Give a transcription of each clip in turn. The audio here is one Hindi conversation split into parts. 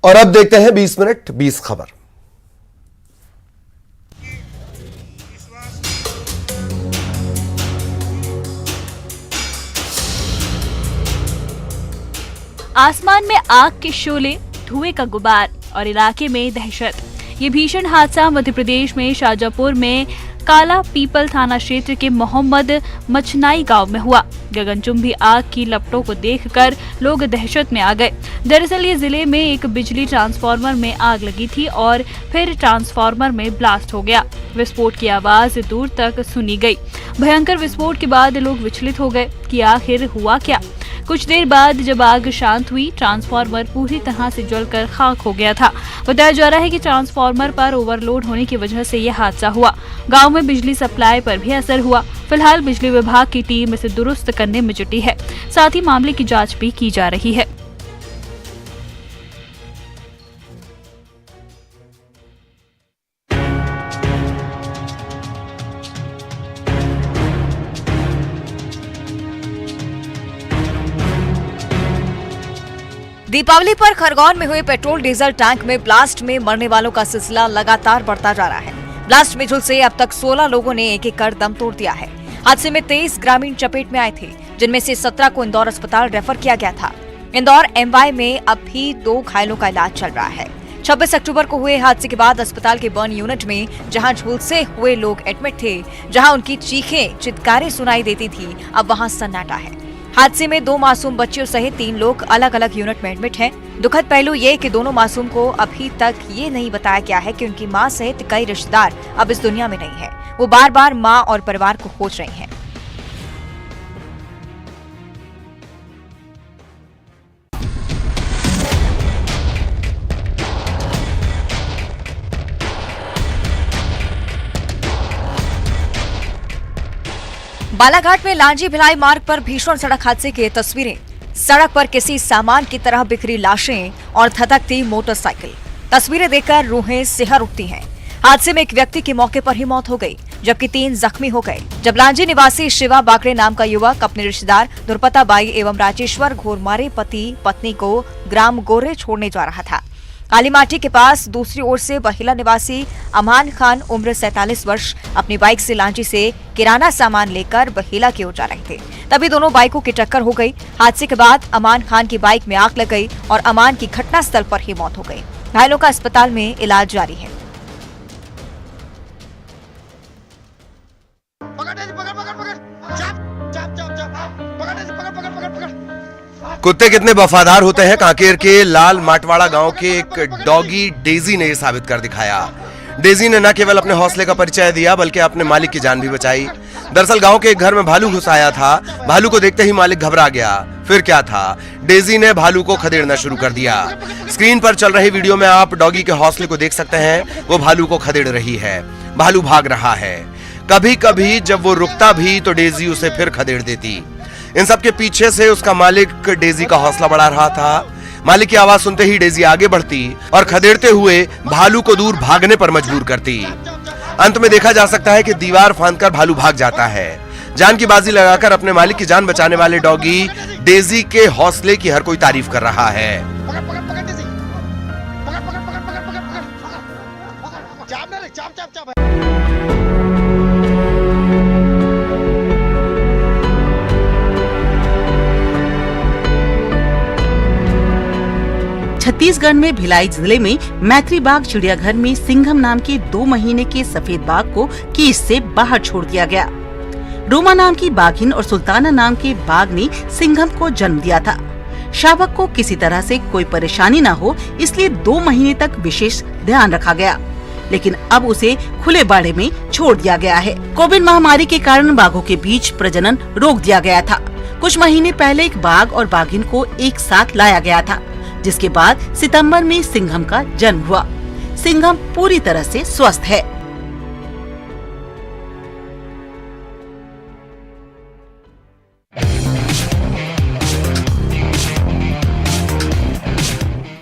और अब देखते हैं 20 मिनट 20 खबर। आसमान में आग के शोले, धुएं का गुबार और इलाके में दहशत। ये भीषण हादसा मध्य प्रदेश में शाजापुर में काला पीपल थाना क्षेत्र के मोहम्मद मचनाई गांव में हुआ। गगनचुंबी आग की लपटों को देखकर लोग दहशत में आ गए। दरअसल ये जिले में एक बिजली ट्रांसफार्मर में आग लगी थी और फिर ट्रांसफार्मर में ब्लास्ट हो गया। विस्फोट की आवाज दूर तक सुनी गई। भयंकर विस्फोट के बाद लोग विचलित हो गए कि आखिर हुआ क्या। कुछ देर बाद जब आग शांत हुई, ट्रांसफार्मर पूरी तरह से जलकर खाक हो गया था। बताया जा रहा है कि ट्रांसफार्मर पर ओवरलोड होने की वजह से यह हादसा हुआ। गांव में बिजली सप्लाई पर भी असर हुआ। फिलहाल बिजली विभाग की टीम इसे दुरुस्त करने में जुटी है। साथ ही मामले की जांच भी की जा रही है। दीपावली पर खरगोन में हुए पेट्रोल डीजल टैंक में ब्लास्ट में मरने वालों का सिलसिला लगातार बढ़ता जा रहा है। ब्लास्ट में झुलसे अब तक 16 लोगों ने एक एक कर दम तोड़ दिया है। हादसे में 23 ग्रामीण चपेट में आए थे, जिनमें से 17 को इंदौर अस्पताल रेफर किया गया था। इंदौर एमवाई में अब भी 2 घायलों का इलाज चल रहा है। 26 अक्टूबर को हुए हादसे के बाद अस्पताल के बर्न यूनिट में जहां झुलसे हुए लोग एडमिट थे, जहां उनकी चीखें चित्कारें सुनाई देती थी, अब वहां सन्नाटा है। हादसे में 2 मासूम बच्चियों सहित 3 लोग अलग अलग यूनिट में एडमिट हैं। दुखद पहलू ये कि दोनों मासूम को अभी तक ये नहीं बताया गया है कि उनकी मां सहित कई रिश्तेदार अब इस दुनिया में नहीं है। वो बार बार मां और परिवार को खोज रही हैं। बालाघाट में लांजी भिलाई मार्ग पर भीषण सड़क हादसे की तस्वीरें। सड़क पर किसी सामान की तरह बिखरी लाशें और धधकती मोटरसाइकिल। तस्वीरें देखकर रूहें सिहर उठती हैं। हादसे में एक व्यक्ति की मौके पर ही मौत हो गई, जबकि 3 जख्मी हो गए। जब लांजी निवासी शिवा बाकरे नाम का युवक अपने रिश्तेदार दुर्पता बाई एवं राजेश्वर घोरमारे पति पत्नी को ग्राम गोरे छोड़ने जा रहा था। कालीमाटी के पास दूसरी ओर से बहिला निवासी अमान खान उम्र 47 वर्ष अपनी बाइक से लांजी से किराना सामान लेकर बहिला की ओर जा रहे थे। तभी दोनों बाइकों की टक्कर हो गई। हादसे के बाद अमान खान की बाइक में आग लग गई और अमान की घटनास्थल पर ही मौत हो गई। घायलों का अस्पताल में इलाज जारी है। कुत्ते कितने वफादार होते हैं, कांकेर के लाल माटवाड़ा गांव के एक डॉगी डेजी ने साबित कर दिखाया। डेजी ने न केवल अपने हौसले का परिचय दिया, बल्कि अपने मालिक की जान भी बचाई। दरअसल गांव के एक घर में भालू घुस आया था। भालू को देखते ही मालिक घबरा गया। फिर क्या था, डेजी ने भालू को खदेड़ना शुरू कर दिया। स्क्रीन पर चल रही वीडियो में आप डॉगी के हौसले को देख सकते हैं। वो भालू को खदेड़ रही है। भालू भाग रहा है। कभी कभी जब वो रुकता भी तो डेजी उसे फिर खदेड़ देती। इन सब के पीछे से उसका मालिक डेजी का हौसला बढ़ा रहा था। मालिक की आवाज सुनते ही डेजी आगे बढ़ती और खदेड़ते हुए भालू को दूर भागने पर मजबूर करती। अंत में देखा जा सकता है कि दीवार फांदकर भालू भाग जाता है। जान की बाजी लगाकर अपने मालिक की जान बचाने वाले डॉगी डेजी के हौसले की हर कोई तारीफ कर रहा है। छत्तीसगढ़ में भिलाई जिले में मैत्री बाग चिड़ियाघर में सिंघम नाम के 2 महीने के सफेद बाघ को केज से बाहर छोड़ दिया गया। रोमा नाम की बाघिन और सुल्ताना नाम के बाघ ने सिंघम को जन्म दिया था। शावक को किसी तरह से कोई परेशानी न हो, इसलिए 2 महीने तक विशेष ध्यान रखा गया, लेकिन अब उसे खुले बाड़े में छोड़ दिया गया है। कोविड महामारी के कारण बाघों के बीच प्रजनन रोक दिया गया था। कुछ महीने पहले एक बाघ और बाघिन को एक साथ लाया गया था, जिसके बाद सितंबर में सिंघम का जन्म हुआ। सिंघम पूरी तरह से स्वस्थ है।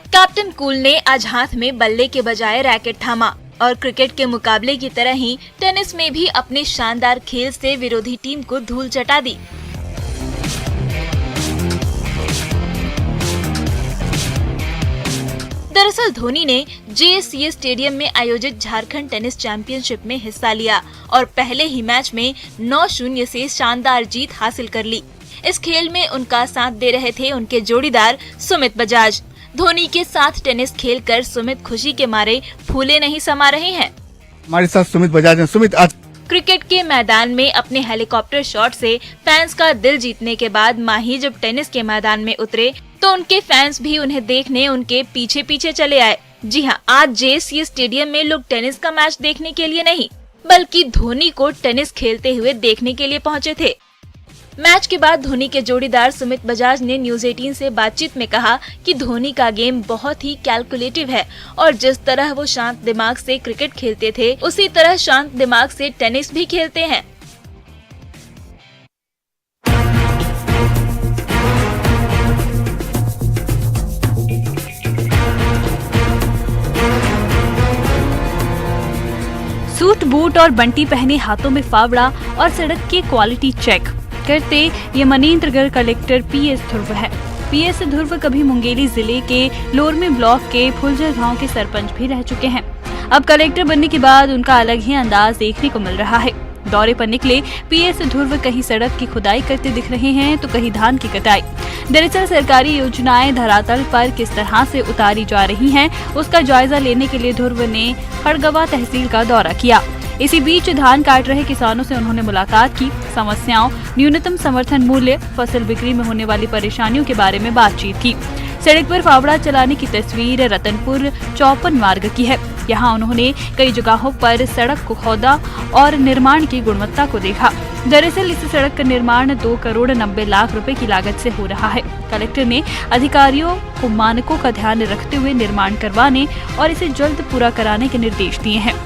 कैप्टन कूल ने आज हाथ में बल्ले के बजाय रैकेट थामा और क्रिकेट के मुकाबले की तरह ही टेनिस में भी अपने शानदार खेल से विरोधी टीम को धूल चटा दी। दरअसल धोनी ने JSCA स्टेडियम में आयोजित झारखंड टेनिस चैंपियनशिप में हिस्सा लिया और पहले ही मैच में 9-0 से शानदार जीत हासिल कर ली। इस खेल में उनका साथ दे रहे थे उनके जोड़ीदार सुमित बजाज। धोनी के साथ टेनिस खेलकर सुमित खुशी के मारे फूले नहीं समा रहे हैं। हमारे साथ सुमित बजाज हैं। सुमित, आज क्रिकेट के मैदान में अपने हेलीकॉप्टर शॉट से फैंस का दिल जीतने के बाद माही जब टेनिस के मैदान में उतरे तो उनके फैंस भी उन्हें देखने उनके पीछे पीछे चले आए। जी हाँ, आज JSCA स्टेडियम में लोग टेनिस का मैच देखने के लिए नहीं बल्कि धोनी को टेनिस खेलते हुए देखने के लिए पहुंचे थे। मैच के बाद धोनी के जोड़ीदार सुमित बजाज ने न्यूज 18 से बातचीत में कहा कि धोनी का गेम बहुत ही कैलकुलेटिव है और जिस तरह वो शांत दिमाग से क्रिकेट खेलते थे उसी तरह शांत दिमाग से टेनिस भी खेलते हैं। सूट बूट और बंटी पहने हाथों में फावड़ा और सड़क की क्वालिटी चेक करते ये मनेंद्रगढ़ कलेक्टर PS ध्रुव है। PS ध्रुव कभी मुंगेली जिले के लोरमी ब्लॉक के फुलझर गांव के सरपंच भी रह चुके हैं। अब कलेक्टर बनने के बाद उनका अलग ही अंदाज देखने को मिल रहा है। दौरे पर निकले PS ध्रुव कहीं सड़क की खुदाई करते दिख रहे हैं तो कहीं धान की कटाई। दरअसल सरकारी योजनाएं धरातल पर किस तरह से उतारी जा रही हैं, उसका जायजा लेने के लिए ध्रुव ने खड़गवा तहसील का दौरा किया। इसी बीच धान काट रहे किसानों से उन्होंने मुलाकात की। समस्याओं, न्यूनतम समर्थन मूल्य, फसल बिक्री में होने वाली परेशानियों के बारे में बातचीत की। सड़क पर फावड़ा चलाने की तस्वीर रतनपुर 54 मार्ग की है। यहाँ उन्होंने कई जगहों पर सड़क को खोदा और निर्माण की गुणवत्ता को देखा। दरअसल इस सड़क का निर्माण 2 करोड़ 90 लाख रुपए की लागत से हो रहा है। कलेक्टर ने अधिकारियों को मानकों का ध्यान रखते हुए निर्माण करवाने और इसे जल्द पूरा कराने के निर्देश दिए हैं।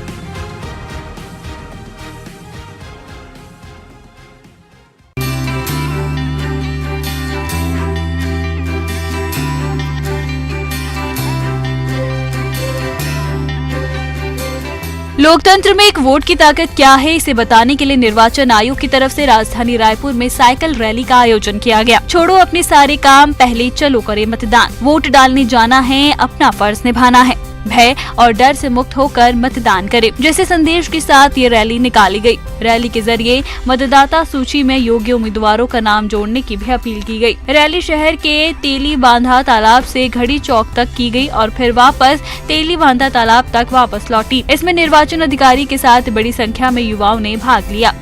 लोकतंत्र में एक वोट की ताकत क्या है, इसे बताने के लिए निर्वाचन आयोग की तरफ से राजधानी रायपुर में साइकिल रैली का आयोजन किया गया। छोड़ो अपने सारे काम, पहले चलो करें मतदान। वोट डालने जाना है, अपना फर्ज निभाना है। भय और डर से मुक्त होकर मतदान करें, जैसे संदेश के साथ ये रैली निकाली गई। रैली के जरिए मतदाता सूची में योग्य उम्मीदवारों का नाम जोड़ने की भी अपील की गई। रैली शहर के तेली बांधा तालाब से घड़ी चौक तक की गई और फिर वापस तेली बांधा तालाब तक वापस लौटी। इसमें निर्वाचन अधिकारी के साथ बड़ी संख्या में युवाओं ने भाग लिया।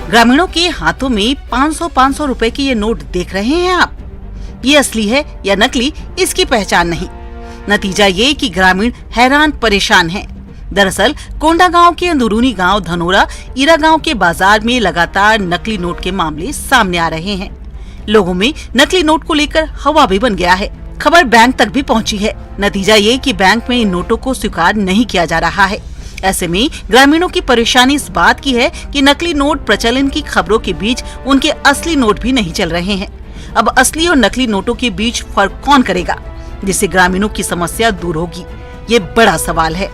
ग्रामीणों के हाथों में 500 रुपए के ये नोट देख रहे हैं आप। ये असली है या नकली, इसकी पहचान नहीं। नतीजा ये कि ग्रामीण हैरान परेशान हैं। दरअसल कोंडा गांव के अंदरूनी गांव धनोरा ईरा गांव के बाजार में लगातार नकली नोट के मामले सामने आ रहे हैं। लोगों में नकली नोट को लेकर हवा भी बन गया है। खबर बैंक तक भी पहुंची है। नतीजा ये कि बैंक में इन नोटों को स्वीकार नहीं किया जा रहा है। ऐसे में ग्रामीणों की परेशानी इस बात की है कि नकली नोट प्रचलन की खबरों के बीच उनके असली नोट भी नहीं चल रहे हैं। अब असली और नकली नोटों के बीच फर्क कौन करेगा, जिससे ग्रामीणों की समस्या दूर होगी, ये बड़ा सवाल है।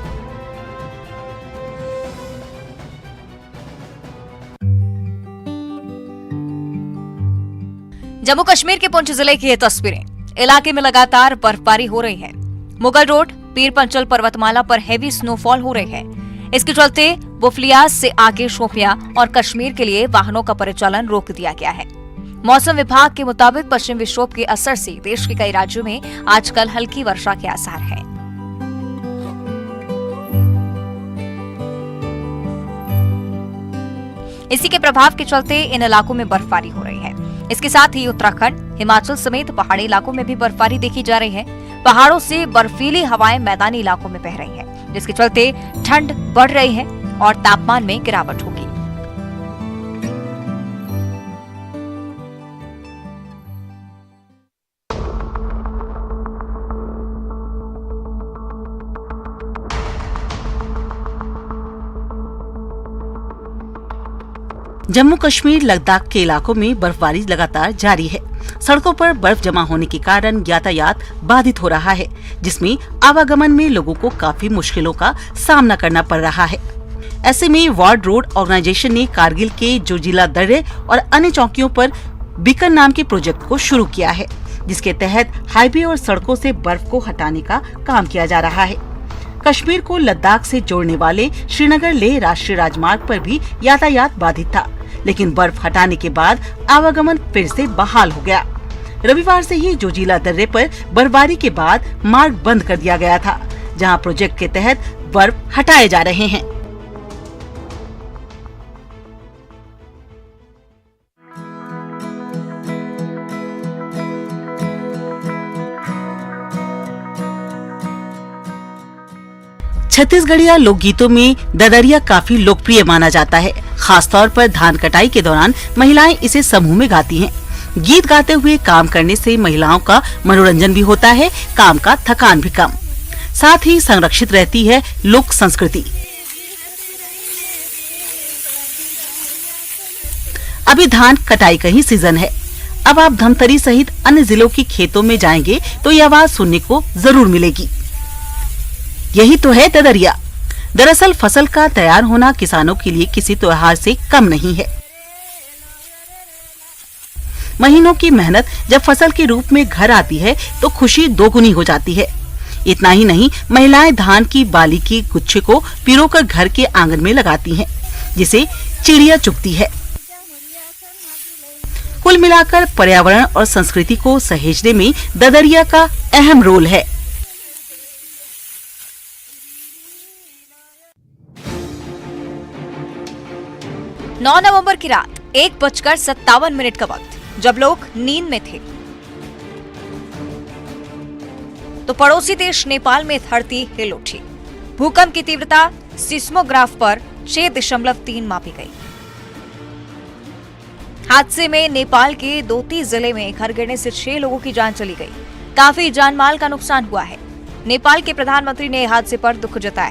जम्मू कश्मीर के पुंछ जिले की ये तस्वीरें। इलाके में लगातार बर्फबारी हो रही है। मुगल रोड, पीर पंचल पर्वतमाला पर हेवी स्नोफॉल हो रही है। इसके चलते बुफलियाज से आगे शोपियां और कश्मीर के लिए वाहनों का परिचालन रोक दिया गया है। मौसम विभाग के मुताबिक पश्चिम विक्षोभ के असर से देश के कई राज्यों में आजकल हल्की वर्षा के आसार हैं। इसी के प्रभाव के चलते इन इलाकों में बर्फबारी हो रही है। इसके साथ ही उत्तराखंड, हिमाचल समेत पहाड़ी इलाकों में भी बर्फबारी देखी जा रही है। पहाड़ों से बर्फीली हवाएं मैदानी इलाकों में बह रही हैं, जिसके चलते ठंड बढ़ रही है और तापमान में गिरावट होगी। जम्मू कश्मीर लद्दाख के इलाकों में बर्फबारी लगातार जारी है। सड़कों पर बर्फ जमा होने के कारण यातायात बाधित हो रहा है, जिसमें आवागमन में लोगों को काफी मुश्किलों का सामना करना पड़ रहा है। ऐसे में वर्ल्ड रोड ऑर्गेनाइजेशन ने कारगिल के जोजिला दर्रे और अन्य चौकियों पर बीकन नाम के प्रोजेक्ट को शुरू किया है, जिसके तहत हाईवे और सड़कों से बर्फ को हटाने का काम किया जा रहा है। कश्मीर को लद्दाख से जोड़ने वाले श्रीनगर लेह राष्ट्रीय राजमार्ग पर भी यातायात बाधित था, लेकिन बर्फ हटाने के बाद आवागमन फिर से बहाल हो गया। रविवार से ही जोजिला दर्रे पर बर्फबारी के बाद मार्ग बंद कर दिया गया था, जहां प्रोजेक्ट के तहत बर्फ हटाए जा रहे हैं। छत्तीसगढ़िया लोकगीतों में ददरिया काफी लोकप्रिय माना जाता है। खासतौर पर धान कटाई के दौरान महिलाएं इसे समूह में गाती हैं। गीत गाते हुए काम करने से महिलाओं का मनोरंजन भी होता है, काम का थकान भी कम, साथ ही संरक्षित रहती है लोक संस्कृति। अभी धान कटाई का ही सीजन है। अब आप धमतरी सहित अन्य जिलों के खेतों में जाएंगे तो ये आवाज सुनने को जरूर मिलेगी। यही तो है ददरिया। दरअसल फसल का तैयार होना किसानों के लिए किसी त्योहार से कम नहीं है। महीनों की मेहनत जब फसल के रूप में घर आती है तो खुशी दोगुनी हो जाती है। इतना ही नहीं, महिलाएं धान की बाली की गुच्छे को पिरोकर घर के आंगन में लगाती हैं, जिसे चिड़िया चुगती है। कुल मिलाकर पर्यावरण और संस्कृति को सहेजने में ददरिया का अहम रोल है। 9 नवंबर की रात 1:57 का वक्त, जब लोग नींद में थे तो पड़ोसी देश नेपाल में धरती हिल उठी। भूकंप की तीव्रता सिस्मोग्राफ पर 6.3 मापी गई। हादसे में नेपाल के दोती जिले में घर गिरने से 6 लोगों की जान चली गई। काफी जानमाल का नुकसान हुआ है। नेपाल के प्रधानमंत्री ने हादसे पर दुख जताया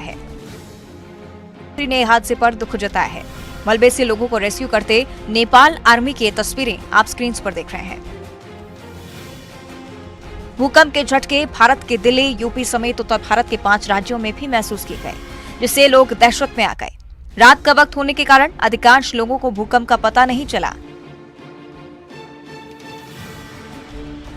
है। मलबे से लोगों को रेस्क्यू करते नेपाल आर्मी की तस्वीरें आप स्क्रीन पर देख रहे हैं। भूकंप के झटके भारत के दिल्ली, यूपी समेत उत्तर भारत के 5 राज्यों में भी महसूस किए गए, जिससे लोग दहशत में आ गए। रात का वक्त होने के कारण अधिकांश लोगों को भूकंप का पता नहीं चला।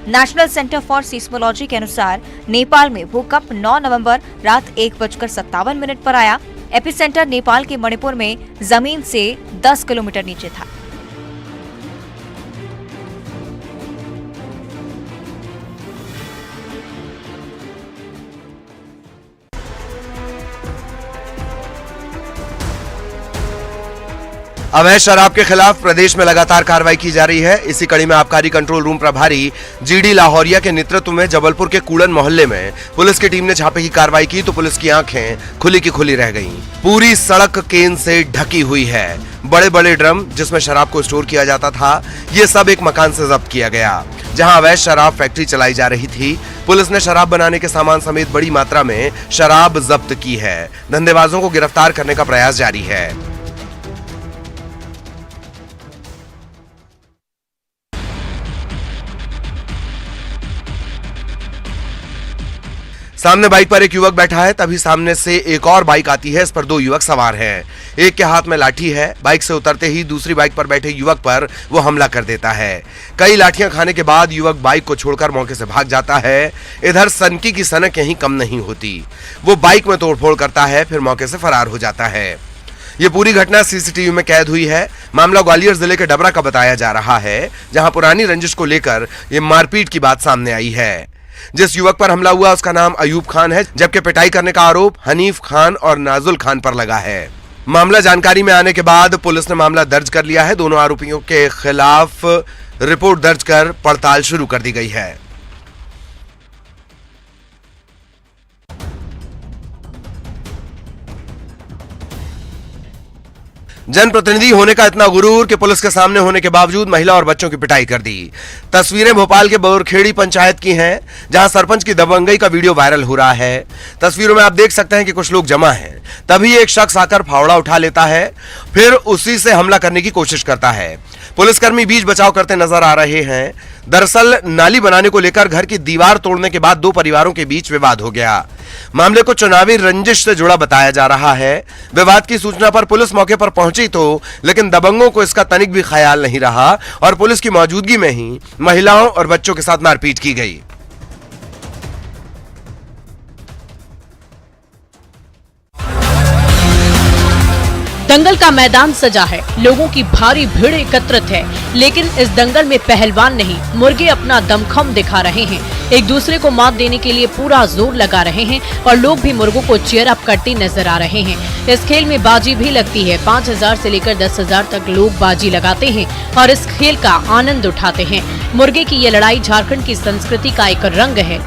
नेशनल सेंटर फॉर सिस्मोलॉजी के अनुसार नेपाल में भूकंप 9 नवंबर रात 1:57 पर आया। एपिसेंटर नेपाल के मणिपुर में जमीन से 10 किलोमीटर नीचे था। अवैध शराब के खिलाफ प्रदेश में लगातार कार्रवाई की जा रही है। इसी कड़ी में आबकारी कंट्रोल रूम प्रभारी जीडी लाहौरिया के नेतृत्व में जबलपुर के कूड़न मोहल्ले में पुलिस की टीम ने छापे की कार्रवाई की तो पुलिस की आंखें खुली की खुली रह गईं। पूरी सड़क केन से ढकी हुई है। बड़े बड़े ड्रम जिसमें शराब को स्टोर किया जाता था, ये सब एक मकान से जब्त किया गया, जहां अवैध शराब फैक्ट्री चलाई जा रही थी। पुलिस ने शराब बनाने के सामान समेत बड़ी मात्रा में शराब जब्त की है। धंधेबाजों को गिरफ्तार करने का प्रयास जारी है। सामने बाइक पर एक युवक बैठा है, तभी सामने से एक और बाइक आती है। इस पर 2 युवक सवार हैं। एक के हाथ में लाठी है। बाइक से उतरते ही दूसरी बाइक पर बैठे युवक पर वो हमला कर देता है। कई लाठियां खाने के बाद युवक बाइक को छोड़कर मौके से भाग जाता है। इधर सनकी की सनक यहीं कम नहीं होती। वो बाइक में तोड़फोड़ करता है, फिर मौके से फरार हो जाता है। ये पूरी घटना सीसीटीवी में कैद हुई है। मामला ग्वालियर जिले के डबरा का बताया जा रहा है, जहां पुरानी रंजिश को लेकर ये मारपीट की बात सामने आई है। जिस युवक पर हमला हुआ उसका नाम अयूब खान है, जबकि पिटाई करने का आरोप हनीफ खान और नाजुल खान पर लगा है। मामला जानकारी में आने के बाद पुलिस ने मामला दर्ज कर लिया है। दोनों आरोपियों के खिलाफ रिपोर्ट दर्ज कर पड़ताल शुरू कर दी गई है। जनप्रतिनिधि होने का इतना गुरूर कि पुलिस के सामने होने के बावजूद महिला और बच्चों की पिटाई कर दी। तस्वीरें भोपाल के बोरखेड़ी पंचायत की हैं, जहां सरपंच की दबंगई का वीडियो वायरल हो रहा है। तस्वीरों में आप देख सकते हैं कि कुछ लोग जमा हैं, तभी एक शख्स आकर फावड़ा उठा लेता है, फिर उसी से हमला करने की कोशिश करता है। पुलिसकर्मी बीच बचाव करते नजर आ रहे हैं। दरअसल नाली बनाने को लेकर घर की दीवार तोड़ने के बाद दो परिवारों के बीच विवाद हो गया। मामले को चुनावी रंजिश से जुड़ा बताया जा रहा है। विवाद की सूचना पर पुलिस मौके पर पहुंची तो लेकिन दबंगों को इसका तनिक भी ख्याल नहीं रहा और पुलिस की मौजूदगी में ही महिलाओं और बच्चों के साथ मारपीट की गई। दंगल का मैदान सजा है, लोगों की भारी भीड़ एकत्रित है, लेकिन इस दंगल में पहलवान नहीं, मुर्गे अपना दमखम दिखा रहे हैं। एक दूसरे को मात देने के लिए पूरा जोर लगा रहे हैं और लोग भी मुर्गों को चीयर अप करते नजर आ रहे हैं। इस खेल में बाजी भी लगती है। 5,000 से लेकर 10,000 तक लोग बाजी लगाते हैं और इस खेल का आनंद उठाते हैं। मुर्गे की ये लड़ाई झारखंड की संस्कृति का एक रंग है।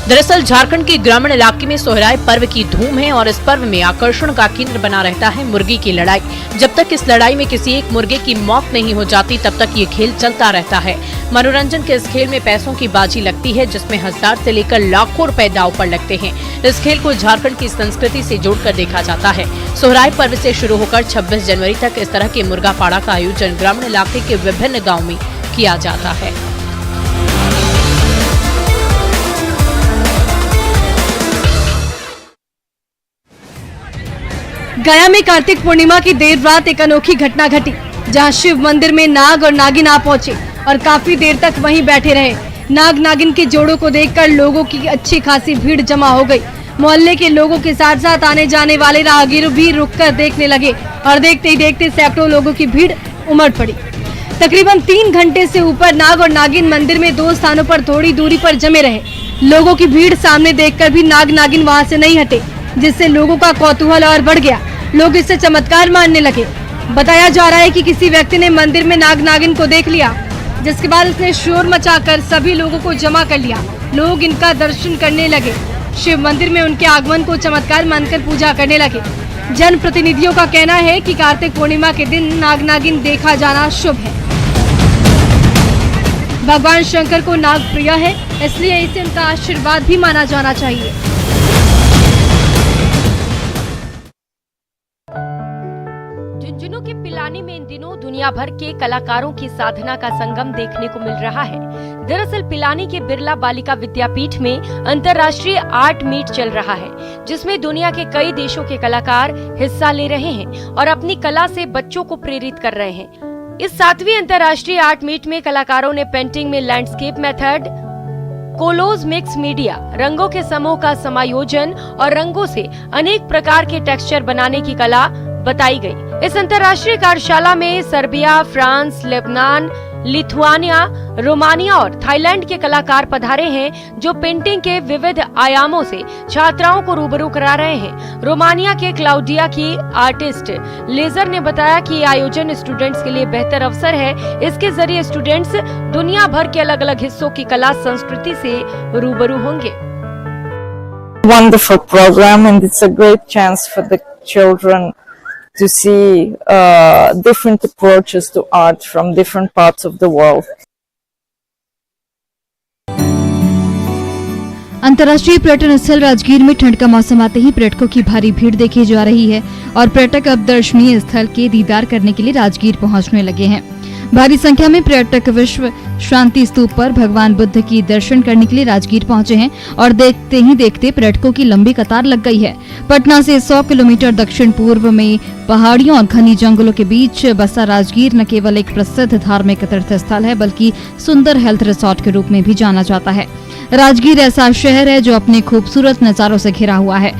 दरअसल झारखंड के ग्रामीण इलाके में सोहराय पर्व की धूम है और इस पर्व में आकर्षण का केंद्र बना रहता है मुर्गी की लड़ाई। जब तक इस लड़ाई में किसी एक मुर्गे की मौत नहीं हो जाती तब तक ये खेल चलता रहता है। मनोरंजन के इस खेल में पैसों की बाजी लगती है, जिसमें 1000 से लेकर लाखों रुपए दांव पर लगते हैं। इस खेल को झारखंड की संस्कृति से जोड़कर देखा जाता है। सोहराय पर्व से शुरू होकर 26 जनवरी तक इस तरह के मुर्गा पाड़ा का आयोजन ग्रामीण इलाके के विभिन्न गाँव में किया जाता है। गया में कार्तिक पूर्णिमा की देर रात एक अनोखी घटना घटी, जहां शिव मंदिर में नाग और नागिन आ पहुंचे और काफी देर तक वहीं बैठे रहे। नाग नागिन के जोड़ों को देखकर लोगों की अच्छी खासी भीड़ जमा हो गई। मोहल्ले के लोगों के साथ साथ आने जाने वाले राहगीर भी रुककर देखने लगे और देखते ही देखते सैकड़ों लोगों की भीड़ उमड़ पड़ी। तकरीबन 3 घंटे से ऊपर नाग और नागिन मंदिर में 2 स्थानों पर थोड़ी दूरी पर जमे रहे। लोगों की भीड़ सामने देखकर भी नाग नागिन वहां से नहीं हटे, जिससे लोगों का कौतूहल और बढ़ गया। लोग इससे चमत्कार मानने लगे। बताया जा रहा है कि किसी व्यक्ति ने मंदिर में नाग नागिन को देख लिया, जिसके बाद उसने शोर मचाकर सभी लोगों को जमा कर लिया। लोग इनका दर्शन करने लगे। शिव मंदिर में उनके आगमन को चमत्कार मानकर पूजा करने लगे। जनप्रतिनिधियों का कहना है कि कार्तिक पूर्णिमा के दिन नाग नागिन देखा जाना शुभ है। भगवान शंकर को नाग प्रिय है, इसलिए इसे उनका आशीर्वाद भी माना जाना चाहिए। झुंझुनू के पिलानी में इन दिनों दुनिया भर के कलाकारों की साधना का संगम देखने को मिल रहा है। दरअसल पिलानी के बिरला बालिका विद्यापीठ में अंतर्राष्ट्रीय आर्ट मीट चल रहा है, जिसमें दुनिया के कई देशों के कलाकार हिस्सा ले रहे हैं और अपनी कला से बच्चों को प्रेरित कर रहे हैं। इस 7वीं अंतर्राष्ट्रीय आर्ट मीट में कलाकारों ने पेंटिंग में लैंडस्केप मेथड, कोलोज मिक्स मीडिया, रंगों के समूह का समायोजन और रंगों से अनेक प्रकार के टेक्सचर बनाने की कला बताई गई। इस अंतर्राष्ट्रीय कार्यशाला में Serbia, France, Lebanon, Lithuania, Romania और थाईलैंड के कलाकार पधारे हैं, जो पेंटिंग के विविध आयामों से छात्राओं को रूबरू करा रहे हैं। रोमानिया के क्लाउडिया की आर्टिस्ट लेजर ने बताया कि आयोजन स्टूडेंट्स के लिए बेहतर अवसर है। इसके जरिए स्टूडेंट्स दुनिया भर के अलग अलग हिस्सों की कला संस्कृति से रूबरू होंगे। Wonderful program, and it's a great chance for the children to see different approaches to art from different parts of the world. अंतर्राष्ट्रीय पर्यटन स्थल राजगीर में ठंड का मौसम आते ही पर्यटकों की भारी भीड़ देखी जा रही है और पर्यटक अब दर्शनीय स्थल के दीदार करने के लिए राजगीर पहुंचने लगे हैं। भारी संख्या में पर्यटक विश्व शांति स्तूप पर भगवान बुद्ध की दर्शन करने के लिए राजगीर पहुंचे हैं और देखते ही देखते पर्यटकों की लंबी कतार लग गई है। पटना से 100 किलोमीटर दक्षिण पूर्व में पहाड़ियों और घनी जंगलों के बीच बसा राजगीर न केवल एक प्रसिद्ध धार्मिक तीर्थ स्थल है, बल्कि सुंदर हेल्थ रिसोर्ट के रूप में भी जाना जाता है। राजगीर ऐसा शहर है जो अपने खूबसूरत नजारों से घिरा हुआ है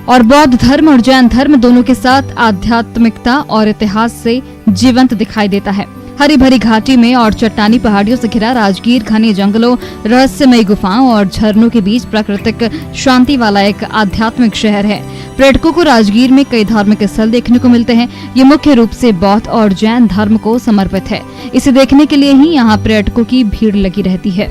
और बौद्ध धर्म और जैन धर्म दोनों के साथ आध्यात्मिकता और इतिहास से जीवंत दिखाई देता है। हरी भरी घाटी में और चट्टानी पहाड़ियों से घिरा राजगीर घने जंगलों, रहस्यमयी गुफाओं और झरनों के बीच प्राकृतिक शांति वाला एक आध्यात्मिक शहर है। पर्यटकों को राजगीर में कई धार्मिक स्थल देखने को मिलते हैं। ये मुख्य रूप से बौद्ध और जैन धर्म को समर्पित है। इसे देखने के लिए ही यहाँ पर्यटकों की भीड़ लगी रहती है।